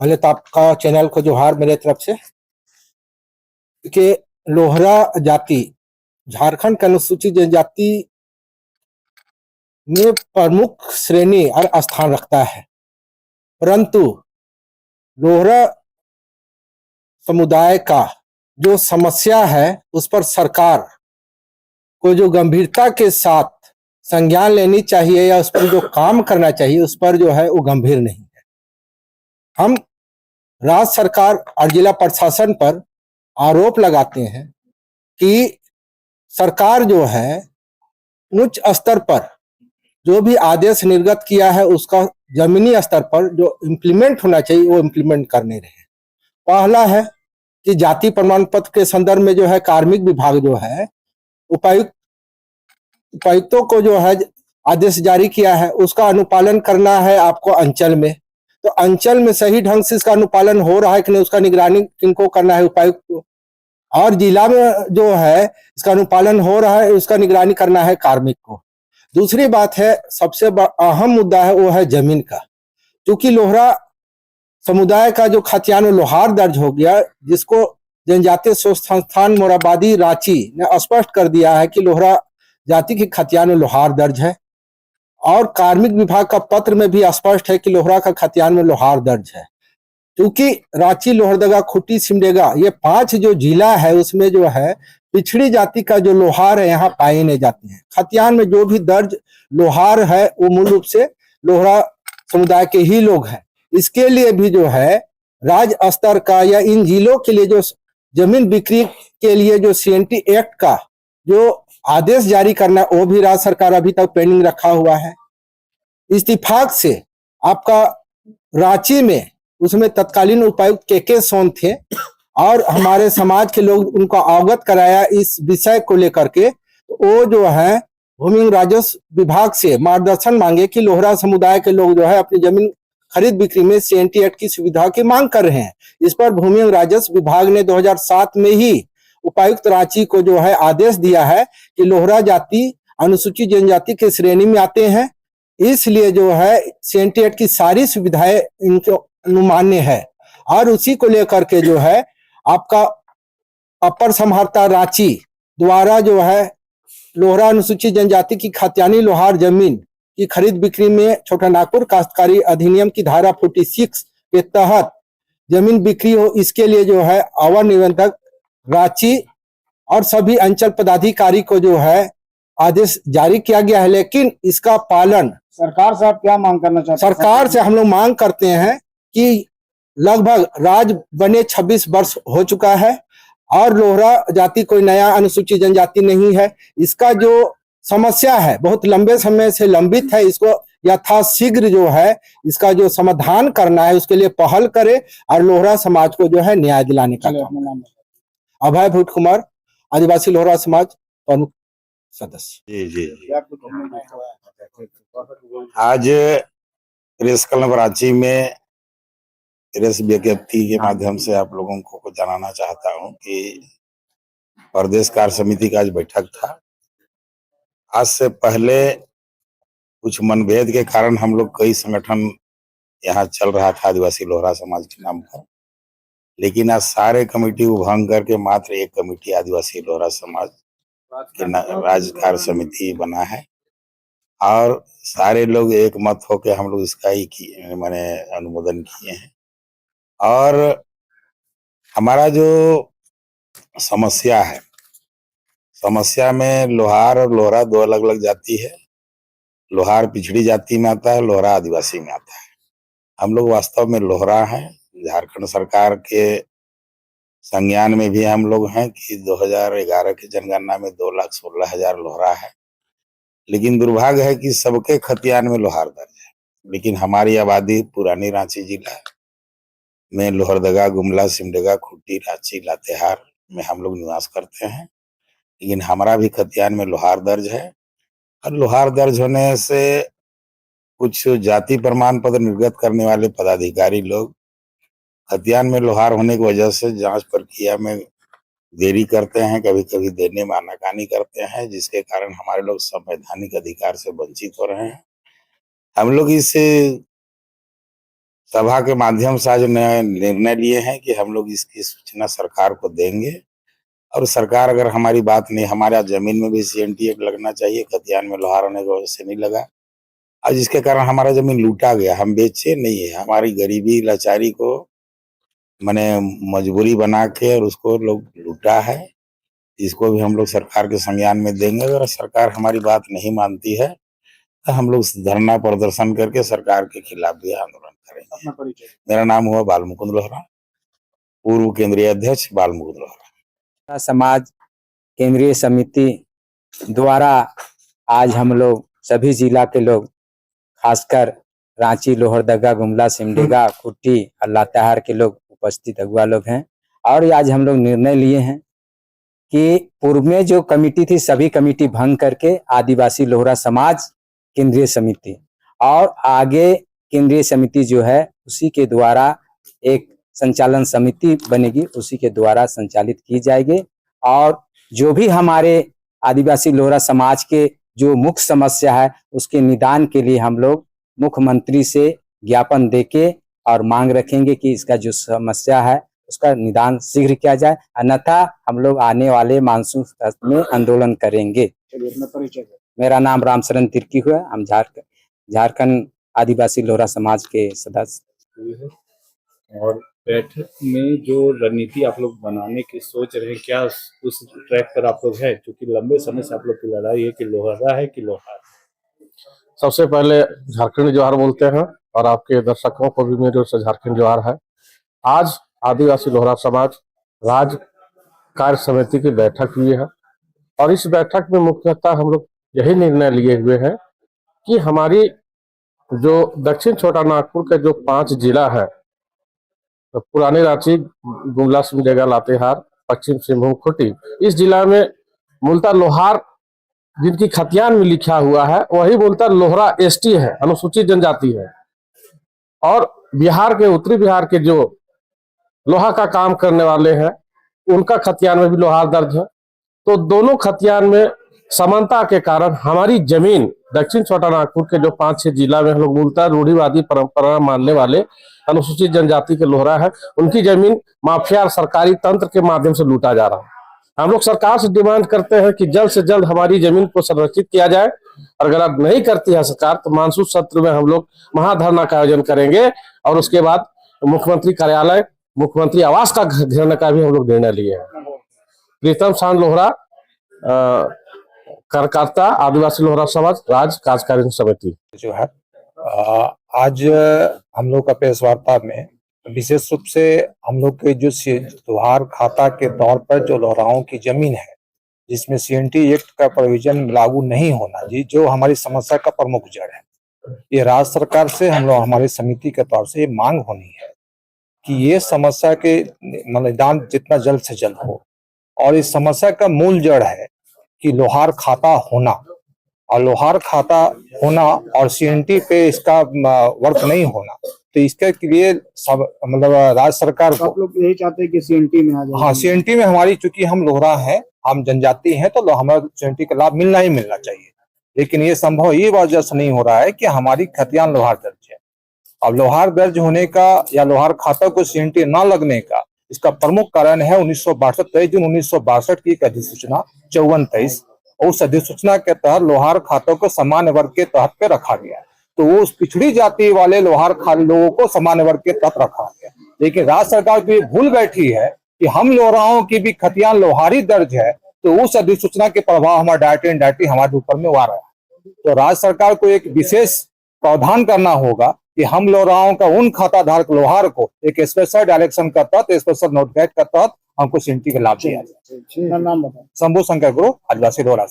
पहले तो आपका चैनल को जोहार मेरे तरफ से कि लोहरा जाति झारखंड के अनुसूचित जनजाति में प्रमुख श्रेणी और स्थान रखता है, परंतु लोहरा समुदाय का जो समस्या है उस पर सरकार को जो गंभीरता के साथ संज्ञान लेनी चाहिए या उस पर जो काम करना चाहिए उस पर जो है वो गंभीर नहीं है। हम राज्य सरकार और जिला प्रशासन पर आरोप लगाते हैं कि सरकार जो है उच्च स्तर पर जो भी आदेश निर्गत किया है उसका जमीनी स्तर पर जो इम्प्लीमेंट होना चाहिए वो इम्प्लीमेंट करने रहे। पहला है कि जाति प्रमाण पत्र के संदर्भ में जो है कार्मिक विभाग जो है उपायुक्तों को जो है आदेश जारी किया है उसका अनुपालन करना है आपको अंचल में। तो अंचल में सही ढंग से इसका अनुपालन हो रहा है कि नहीं उसका निगरानी किनको करना है, उपायुक्त को। और जिला में जो है इसका अनुपालन हो रहा है उसका निगरानी करना है कार्मिक को। दूसरी बात है, सबसे अहम मुद्दा है वो है जमीन का। क्योंकि लोहरा समुदाय का जो खतियान लोहार दर्ज हो गया, जिसको जनजातीय शोध संस्थान मोराबादी रांची ने स्पष्ट कर दिया है कि लोहरा जाति की खतियान लोहार दर्ज है, और कार्मिक विभाग का पत्र में भी स्पष्ट है कि लोहरा का खतियान में लोहार दर्ज है। क्योंकि रांची, लोहरदगा, खूंटी, सिमडेगा ये 5 जो जिला है उसमें जो है पिछड़ी जाति का जो लोहार है यहाँ पाए नहीं जाते हैं। खतियान में जो भी दर्ज लोहार है वो मूल रूप से लोहरा समुदाय के ही लोग हैं। इसके लिए भी जो है राज्य स्तर का या इन जिलों के लिए जो जमीन बिक्री के लिए जो CNT एक्ट का जो आदेश जारी करना वो भी राज्य सरकार अभी तक पेंडिंग रखा हुआ है। इत्तेफाक से आपका रांची में उसमें तत्कालीन उपायुक्त के सोन थे और हमारे समाज के लोग उनको अवगत कराया इस विषय को लेकर के। वो जो है भूमि राजस्व विभाग से मार्गदर्शन मांगे कि लोहरा समुदाय के लोग जो है अपनी जमीन खरीद बिक्री में CNT एक्ट की सुविधा की मांग कर रहे हैं। इस पर भूमि राजस्व विभाग ने 2007 में ही उपायुक्त रांची को जो है आदेश दिया है कि लोहरा जाति अनुसूचित जनजाति के श्रेणी में आते हैं, इसलिए जो है CNT एक्ट की सारी सुविधाएं इनको अनुमान्य है। और उसी को लेकर के जो है आपका अपर समाहर्ता रांची द्वारा जो है लोहरा अनुसूचित जनजाति की खतियानी लोहार जमीन की खरीद बिक्री में छोटा नागपुर काश्तकारी अधिनियम की धारा 46 के तहत जमीन बिक्री हो, इसके लिए जो है अवर निबंधक रांची और सभी अंचल पदाधिकारी को जो है आदेश जारी किया गया है। लेकिन इसका पालन सरकार से आप क्या मांग करना चाहते हैं? सरकार से हम लोग मांग करते हैं कि लगभग राज बने 26 वर्ष हो चुका है और लोहरा जाति कोई नया अनुसूचित जनजाति नहीं है। इसका जो समस्या है बहुत लंबे समय से लंबित है, इसको यथाशीघ्र जो है इसका जो समाधान करना है उसके लिए पहल करे और लोहरा समाज को जो है न्याय दिलाने का काम। अभय भूट कुमार, आदिवासी लोहरा समाज प्रमुख सदस्य। जी। आज प्रेस क्लब रांची में प्रेस विज्ञप्ति के माध्यम से आप लोगों को जनाना चाहता हूं कि प्रदेश कार्य समिति का आज बैठक था। आज से पहले कुछ मनभेद के कारण हम लोग कई संगठन यहाँ चल रहा था आदिवासी लोहरा समाज के नाम पर, लेकिन आज सारे कमेटी को भंग करके मात्र एक कमेटी आदिवासी लोहरा समाज के राज्य कार्य समिति बना है और सारे लोग एक मत होकर हम लोग इसका ही मैंने अनुमोदन किए हैं। और हमारा जो समस्या है, समस्या में लोहार और लोहरा दो अलग अलग जाति है। लोहार पिछड़ी जाति में आता है, लोहरा आदिवासी में आता है। हम लोग वास्तव में लोहरा हैं। झारखंड सरकार के संज्ञान में भी हम लोग हैं कि 2011 की जनगणना में 2,16,000 लोहरा है, लेकिन दुर्भाग्य है कि सबके खतियान में लोहार दर्ज है। लेकिन हमारी आबादी पुरानी रांची जिला में लोहरदगा, गुमला, सिमडेगा, खूंटी, रांची, लातेहार में हम लोग निवास करते हैं, लेकिन हमारा भी खतियान में लोहार दर्ज है। और लोहार दर्ज होने से कुछ जाति प्रमाण पत्र निर्गत करने वाले पदाधिकारी लोग खतियान में लोहार होने की वजह से जांच प्रक्रिया में देरी करते हैं, कभी कभी देने में आनाकानी करते हैं, जिसके कारण हमारे लोग संवैधानिक अधिकार से वंचित हो रहे हैं। हम लोग इस सभा के माध्यम से आज निर्णय लिए हैं कि हम लोग इसकी सूचना सरकार को देंगे और सरकार अगर हमारी बात नहीं, हमारे जमीन में भी CNT एक्ट लगना चाहिए, खतियान में लोहार होने की वजह से नहीं लगा। आज इसके कारण हमारा जमीन लूटा गया, हम बेचे नहीं है, हमारी गरीबी लाचारी को मैंने मजबूरी बना के और उसको लोग लूटा है। इसको भी हम लोग सरकार के संज्ञान में देंगे। अगर सरकार हमारी बात नहीं मानती है तो हम लोग धरना प्रदर्शन करके सरकार के खिलाफ भी आंदोलन करेंगे। अपना परिचय। मेरा नाम हुआ बालमुकुंद लोहरा, पूर्व केंद्रीय अध्यक्ष बालमुकुंद लोहरा। समाज केंद्रीय समिति द्वारा आज हम लोग सभी जिला के लोग, खासकर रांची, लोहरदगा, गुमला, सिमडेगा, कुट्टी और लातेहार के लोग उपस्थित अगुआ लोग हैं। और आज हम लोग निर्णय लिए हैं कि पूर्व में जो कमेटी थी सभी कमेटी भंग करके आदिवासी लोहरा समाज केंद्रीय समिति और आगे केंद्रीय समिति जो है उसी के द्वारा एक संचालन समिति बनेगी, उसी के द्वारा संचालित की जाएगी। और जो भी हमारे आदिवासी लोहरा समाज के जो मुख्य समस्या है उसके निदान के लिए हम लोग मुख्यमंत्री से ज्ञापन देके और मांग रखेंगे कि इसका जो समस्या है उसका निदान शीघ्र किया जाए, अन्यथा हम लोग आने वाले मानसून सत्र में आंदोलन करेंगे। चलिए अपना परिचय। मेरा नाम रामशरण तिर्की हुआ, हम झारखंड आदिवासी लोहरा समाज के सदस्य। और बैठक में जो रणनीति आप लोग बनाने की सोच रहे हैं, क्या उस ट्रैक पर आप लोग हैं? क्योंकि लंबे समय से आप लोग की लड़ाई है कि लोहरा है कि लोहार। सबसे पहले झारखंड जोहार बोलते हैं और आपके दर्शकों को भी मेरे ओर से झारखंड जोहार है। आज आदिवासी लोहरा समाज राज्य कार्य समिति की बैठक हुई है और इस बैठक में मुख्यतः हम लोग यही निर्णय लिए हुए हैं कि हमारी जो दक्षिण छोटा नागपुर के जो 5 जिला है, तो पुरानी रांची, गुमला, सिमडेगा, लातेहार, पश्चिम सिंहभूम, खूंटी, इस जिला में मूलतः लोहार जिनकी खतियान में लिखा हुआ है वही बोलता लोहरा ST है, अनुसूचित जनजाति है। और बिहार के, उत्तरी बिहार के जो लोहा का काम करने वाले हैं उनका खतियान में भी लोहार दर्ज है। तो दोनों खतियान में समानता के कारण हमारी जमीन दक्षिण छोटा नागपुर के जो 5-6 जिला में हम लोग मूलतः रूढ़िवादी परंपरा मानने वाले अनुसूचित जनजाति के लोहरा है, उनकी जमीन माफिया और सरकारी तंत्र के माध्यम से लूटा जा रहा है। हम लोग सरकार से डिमांड करते हैं कि जल्द से जल्द हमारी जमीन को संरक्षित किया जाए और अगर अब नहीं करती है सरकार तो मानसून सत्र में हम लोग महाधरना का आयोजन करेंगे और उसके बाद मुख्यमंत्री कार्यालय, मुख्यमंत्री आवास का घेरने का भी हम लोग निर्णय लिए हैं। प्रीतम शान लोहरा, कार्यकर्ता, आदिवासी लोहरा समाज राज्य कार्यकारिणी समिति। जो है आज हम लोग का प्रेस वार्ता में विशेष रूप से हम लोग के जो लोहार खाता के तौर पर जो लोहराओं की जमीन है जिसमें CNT एक्ट का प्रोविजन लागू नहीं होना, जी जो हमारी समस्या का प्रमुख जड़ है, ये राज्य सरकार से हम लोग हमारी समिति के तौर से ये मांग होनी है कि ये समस्या के निदान जितना जल्द से जल्द हो। और इस समस्या का मूल जड़ है कि लोहार खाता होना, और लोहार खाता होना और CNT पे इसका वर्क नहीं होना, तो इसके लिए सब मतलब राज्य सरकार को आप लोग यही चाहते हैं कि CNT में आ जाए। हाँ, CNT में हमारी, चूंकि हम लोहरा हैं, हम जनजाति हैं, तो हमारा CNT का लाभ मिलना ही मिलना चाहिए। लेकिन ये संभव ये वजह से नहीं हो रहा है कि हमारी खतियान लोहार दर्ज है। अब लोहार दर्ज होने का या लोहार खाता को CNT ना लगने का इसका प्रमुख कारण है 1962 23 जून 1962 की एक अधिसूचना 54-23। उस अधिसूचना के तहत लोहार खातों को सामान्य वर्ग के तहत पे रखा गया, तो वो उस पिछड़ी जाति वाले लोहार लोगों को सामान्य वर्ग के तहत रखा गया। लेकिन राज्य सरकार की भूल बैठी है कि हम लोहराओं की भी खतियान लोहारी दर्ज है, तो उस अधिसूचना के प्रभाव हमारे डायरेक्टली हमारे ऊपर में आ रहा है। तो राज्य सरकार को एक विशेष प्रावधान करना होगा कि हम लोहराओं का उन खाता धारक लोहार को एक स्पेशल डायरेक्शन का तहत, स्पेशल नोटिफाइड का तहत हमको CNT का लाभ दिया जाए। नाम बताओ। शंभू शंकर गुरु, आदिवासी लोहरा।